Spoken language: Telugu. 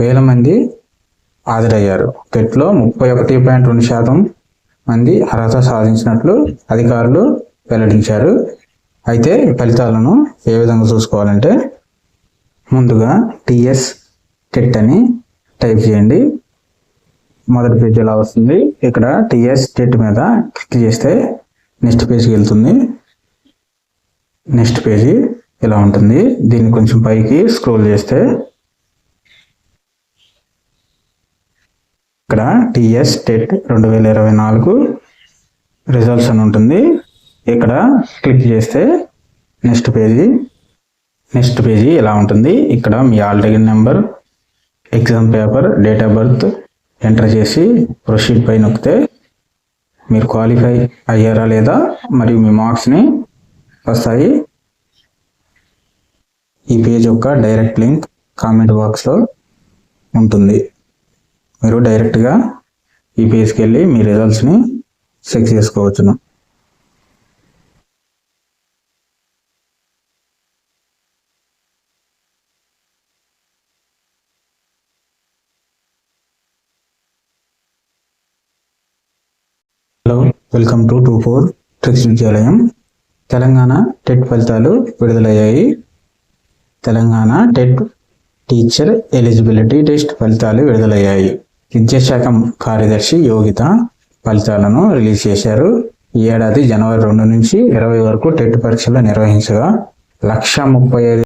వేల మంది హాజరయ్యారు. టెట్లో 31.2% మంది అర్హత సాధించినట్లు అధికారులు వెల్లడించారు. అయితే ఈ ఫలితాలను ఏ విధంగా చూసుకోవాలంటే, ముందుగా టిఎస్ టెట్ అని టైప్ చేయండి. మొదటి పేజ్ ఇలా వస్తుంది. ఇక్కడ టిఎస్ టెట్ మీద క్లిక్ చేస్తే నెక్స్ట్ పేజ్కి వెళ్తుంది. నెక్స్ట్ పేజీ ఇలా ఉంటుంది. దీన్ని కొంచెం పైకి స్క్రోల్ చేస్తే ఇక్కడ టిఎస్ టెట్ 2024 రిజల్ట్స్ అని ఉంటుంది. ఇక్కడ క్లిక్ చేస్తే నెక్స్ట్ పేజీ ఇలా ఉంటుంది. ఇక్కడ మీ hall ticket number, exam paper, date of birth enter చేసి ప్రొసీడ్ పై నొక్కితే మీరు క్వాలిఫై అయ్యారా లేదా మరియు మీ మార్క్స్ని వస్తాయి. ఈ పేజ్ యొక్క డైరెక్ట్ లింక్ కామెంట్ బాక్స్లో ఉంటుంది. మీరు డైరెక్ట్గా ఈ పేజ్కి వెళ్ళి మీ రిజల్ట్స్ని చెక్ చేసుకోవచ్చును. హలో, వెల్కమ్ టు 24 ట్రిక్స్ విద్యాలయం. తెలంగాణ టెట్ ఫలితాలు విడుదలయ్యాయి. Telangana TET teacher eligibility test ఫలితాలు విడుదలయ్యాయి. విద్యాశాఖ కార్యదర్శి యోగిత ఫలితాలను రిలీజ్ చేశారు. ఈ ఏడాది జనవరి 2 నుంచి 20 వరకు టెట్ పరీక్షలు నిర్వహించగా 135,000